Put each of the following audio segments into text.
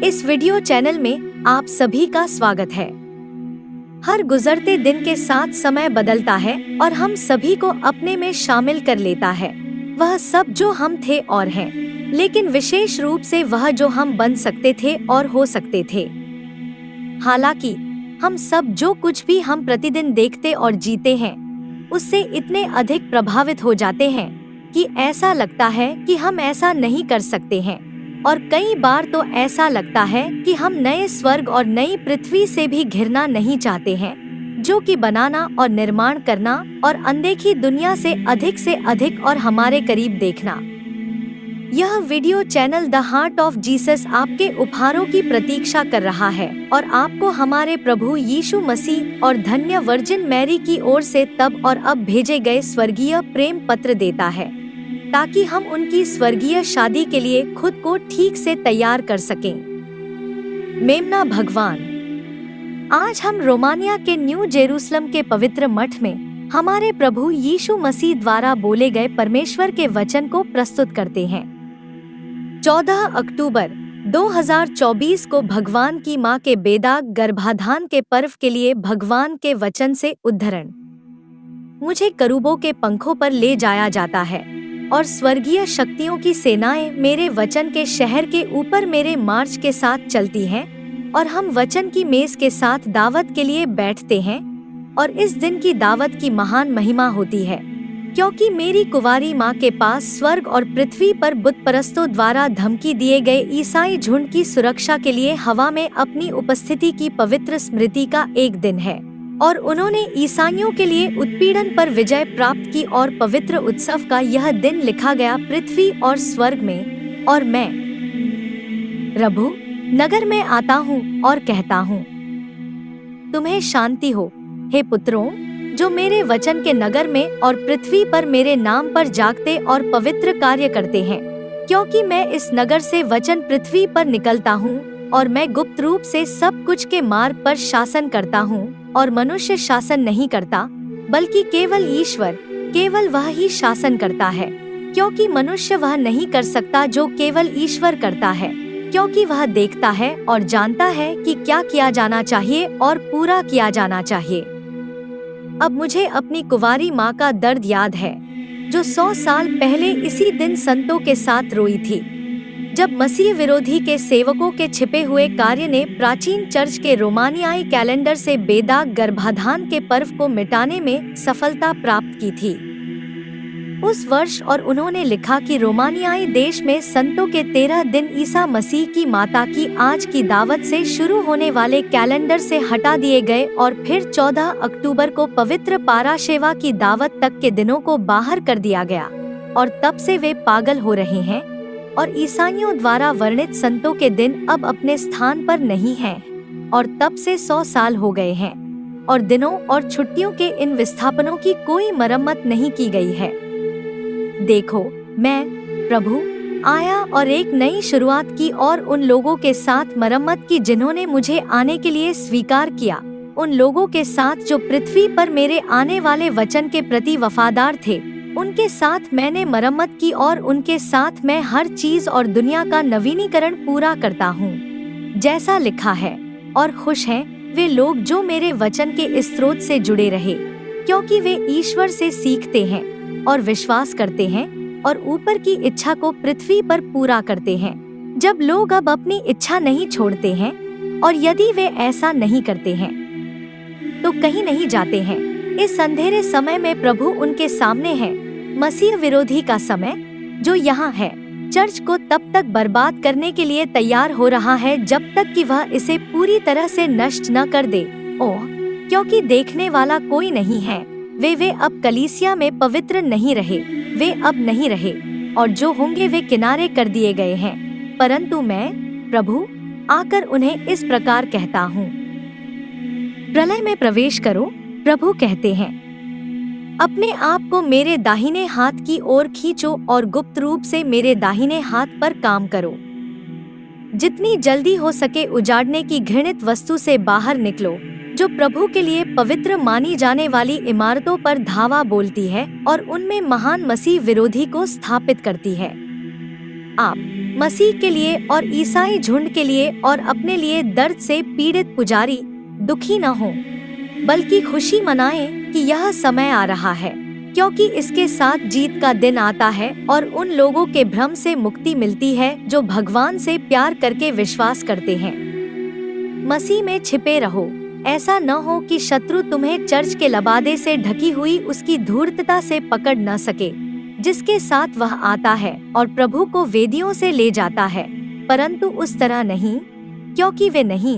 इस video channel में आप सभी का स्वागत है। हर गुजरते दिन के साथ समय बदलता है और हम सभी को अपने में शामिल कर लेता है। वह सब जो हम थे और हैं, लेकिन विशेष रूप से वह जो हम बन सकते थे और हो सकते थे। हालांकि हम सब जो कुछ भी हम प्रतिदिन देखते और जीते हैं, उससे इतने अधिक प्रभावित हो जाते हैं कि ऐसा लगता है कि हम ऐसा नहीं कर सकते हैं। और कई बार तो ऐसा लगता है कि हम नए स्वर्ग और नई पृथ्वी से भी घिरना नहीं चाहते हैं, जो कि बनाना और निर्माण करना और अनदेखी दुनिया से अधिक और हमारे करीब देखना। यह video channel the heart of Jesus आपके उपहारों की प्रतीक्षा कर रहा है और आपको हमारे प्रभु यीशु मसीह और धन्य वर्जिन मैरी की ओर से तब और अब भेजे गए स्वर्गीय प्रेम पत्र देता है, ताकि हम उनकी स्वर्गीय शादी के लिए खुद को ठीक से तैयार कर सकें। मेमना भगवान। आज हम रोमानिया के न्यू जेरूसलम के पवित्र मठ में हमारे प्रभु यीशु मसीह द्वारा बोले गए परमेश्वर के वचन को प्रस्तुत करते हैं। 14 अक्टूबर 2024 को भगवान की मां के बेदाग गर्भाधान के पर्व के लिए भगवान के वचन से उद्धरण। मुझे करूबों के पंखों पर ले जाया जाता है और स्वर्गीय शक्तियों की सेनाएं मेरे वचन के शहर के ऊपर मेरे मार्च के साथ चलती हैं और हम वचन की मेज के साथ दावत के लिए बैठते हैं। और इस दिन की दावत की महान महिमा होती है, क्योंकि मेरी कुंवारी माँ के पास स्वर्ग और पृथ्वी पर बुत परस्तों द्वारा धमकी दिए गए ईसाई झुंड की सुरक्षा के लिए हवा में अपनी उपस्थिति की पवित्र स्मृति का एक दिन है। और उन्होंने ईसाइयों के लिए उत्पीड़न पर विजय प्राप्त की और पवित्र उत्सव का यह दिन लिखा गया पृथ्वी और स्वर्ग में। और मैं प्रभु नगर में आता हूँ और कहता हूँ, तुम्हें शांति हो, हे पुत्रों, जो मेरे वचन के नगर में और पृथ्वी पर मेरे नाम पर जागते और पवित्र कार्य करते हैं। क्योंकि मैं इस नगर से वचन पृथ्वी पर निकलता हूँ और मैं गुप्त रूप से सब कुछ के मार्ग पर शासन करता हूँ और मनुष्य शासन नहीं करता, बल्कि केवल ईश्वर, केवल वह ही शासन करता है। क्योंकि मनुष्य वह नहीं कर सकता जो केवल ईश्वर करता है, क्योंकि वह देखता है और जानता है कि क्या किया जाना चाहिए और पूरा किया जाना चाहिए। अब मुझे अपनी कुंवारी माँ का दर्द याद है, जो 100 साल पहले इसी दिन संतों के साथ रोई थी, जब मसीह विरोधी के सेवकों के छिपे हुए कार्य ने प्राचीन चर्च के रोमानियाई कैलेंडर से बेदाग गर्भाधान के पर्व को मिटाने में सफलता प्राप्त की थी उस वर्ष। और उन्होंने लिखा कि रोमानियाई देश में संतों के 13 दिन ईसा मसीह की माता की आज की दावत से शुरू होने वाले कैलेंडर से हटा दिए गए और फिर 14 अक्टूबर को पवित्र पाराशेवा की दावत तक के दिनों को बाहर कर दिया गया। और तब से वे पागल हो रहे हैं और ईसाइयों द्वारा वर्णित संतों के दिन अब अपने स्थान पर नहीं हैं। और तब से 100 साल हो गए हैं और दिनों और छुट्टियों के इन विस्थापनों की कोई मरम्मत नहीं की गई है। देखो, मैं प्रभु आया और एक नई शुरुआत की और उन लोगों के साथ मरम्मत की जिन्होंने मुझे आने के लिए स्वीकार किया, उन लोगों के साथ जो पृथ्वी पर मेरे आने वाले वचन के प्रति वफादार थे। उनके साथ मैंने मरम्मत की और उनके साथ मैं हर चीज और दुनिया का नवीनीकरण पूरा करता हूँ, जैसा लिखा है। और खुश हैं वे लोग जो मेरे वचन के स्रोत से जुड़े रहे, क्योंकि वे ईश्वर से सीखते हैं और विश्वास करते हैं और ऊपर की इच्छा को पृथ्वी पर पूरा करते हैं। जब लोग अब अपनी इच्छा नहीं छोड़ते हैं और यदि वे ऐसा नहीं करते हैं तो कहीं नहीं जाते हैं। इस अंधेरे समय में प्रभु उनके सामने है, मसीह विरोधी का समय जो यहाँ है, चर्च को तब तक बर्बाद करने के लिए तैयार हो रहा है जब तक कि वह इसे पूरी तरह से नष्ट न कर दे। ओह, क्योंकि देखने वाला कोई नहीं है। वे अब कलीसिया में पवित्र नहीं रहे, वे अब नहीं रहे, और जो होंगे वे किनारे कर दिए गए हैं। परंतु मैं प्रभु आकर उन्हें इस प्रकार कहता हूँ, प्रलय में प्रवेश करो। प्रभु कहते हैं, अपने आप को मेरे दाहिने हाथ की ओर खींचो और गुप्त रूप से मेरे दाहिने हाथ पर काम करो। जितनी जल्दी हो सके उजाड़ने की घृणित वस्तु से बाहर निकलो, जो प्रभु के लिए पवित्र मानी जाने वाली इमारतों पर धावा बोलती है और उनमें महान मसीह विरोधी को स्थापित करती है। आप मसीह के लिए और ईसाई झुंड के लिए और अपने लिए दर्द से पीड़ित पुजारी दुखी न हो, बल्कि खुशी मनाएं कि यह समय आ रहा है, क्योंकि इसके साथ जीत का दिन आता है और उन लोगों के भ्रम से मुक्ति मिलती है जो भगवान से प्यार करके विश्वास करते हैं। मसीह में छिपे रहो। ऐसा न हो कि शत्रु तुम्हें चर्च के लबादे से ढकी हुई उसकी धूर्तता से पकड़ न सके, जिसके साथ वह आता है और प्रभु को वेदियों से ले जाता है, परंतु उस तरह नहीं, क्योंकि वे नहीं,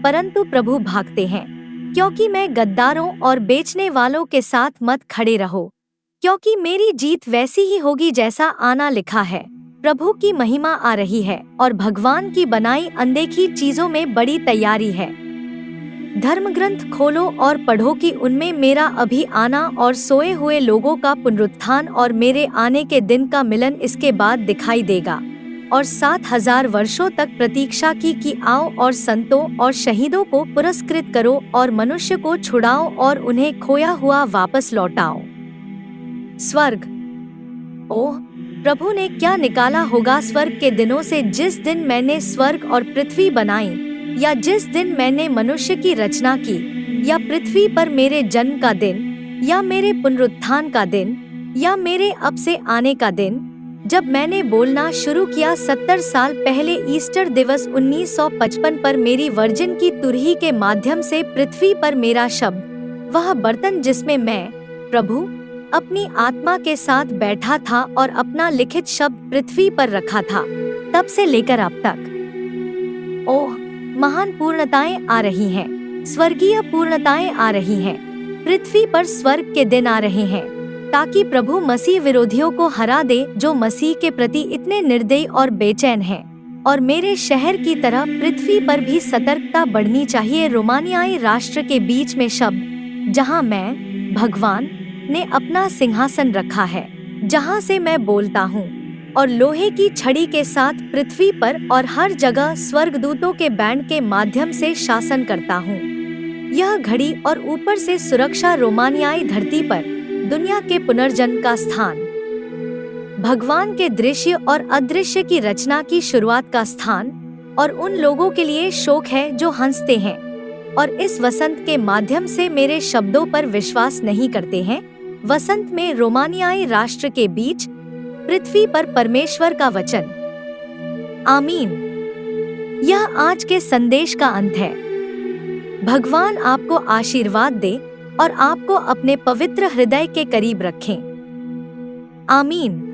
परंतु प्रभु भागते हैं। क्योंकि मैं गद्दारों और बेचने वालों के साथ मत खड़े रहो, क्योंकि मेरी जीत वैसी ही होगी जैसा आना लिखा है। प्रभु की महिमा आ रही है और भगवान की बनाई अनदेखी चीजों में बड़ी तैयारी है। धर्मग्रंथ खोलो और पढ़ो कि उनमें मेरा अभी आना और सोए हुए लोगों का पुनरुत्थान और मेरे आने के दिन का मिलन इसके बाद दिखाई देगा। और 7,000 वर्षों तक प्रतीक्षा की कि आओ और संतों और शहीदों को पुरस्कृत करो और मनुष्य को छुड़ाओ और उन्हें खोया हुआ वापस लौटाओ। स्वर्ग। ओह, प्रभु ने क्या निकाला होगा स्वर्ग के दिनों से, जिस दिन मैंने स्वर्ग और पृथ्वी बनाई, या जिस दिन मैंने मनुष्य की रचना की, या पृथ्वी पर मेरे जन्म का दिन, या मेरे पुनरुत्थान का दिन, या मेरे अब से आने का दिन, जब मैंने बोलना शुरू किया 70 साल पहले ईस्टर दिवस 1955 पर मेरी वर्जिन की तुरही के माध्यम से पृथ्वी पर मेरा शब्द, वह बर्तन जिसमें मैं, प्रभु, अपनी आत्मा के साथ बैठा था और अपना लिखित शब्द पृथ्वी पर रखा था, तब से लेकर अब तक। ओह, महान पूर्णताएं आ रही हैं, स्वर्गीय पूर्णताएं आ रही हैं, पृथ्वी पर स्वर्ग के दिन आ रहे हैं, ताकि प्रभु मसीह विरोधियों को हरा दे जो मसीह के प्रति इतने निर्दयी और बेचैन हैं। और मेरे शहर की तरह पृथ्वी पर भी सतर्कता बढ़नी चाहिए। रोमानियाई राष्ट्र के बीच में शब्द, जहाँ मैं, भगवान, ने अपना सिंहासन रखा है, जहाँ से मैं बोलता हूँ, और लोहे की छड़ी के साथ पृथ्वी पर और हर जगह स्वर्गदूतों के बैंड के माध्यम से शासन करता हूँ। यह घड़ी और ऊपर से सुरक्षा रोमानियाई धरती पर दुनिया के पुनर्जन्म का स्थान, भगवान के दृश्य और अदृश्य की रचना की शुरुआत का स्थान, और उन लोगों के लिए शोक है जो हंसते हैं और इस वसंत के माध्यम से मेरे शब्दों पर विश्वास नहीं करते हैं। वसंत में रोमानियाई राष्ट्र के बीच, पृथ्वी पर परमेश्वर का वचन। आमीन। यह आज के संदेश का अंत है। भगवान आपको आशीर्वाद दे और आपको अपने पवित्र हृदय के करीब रखें। आमीन।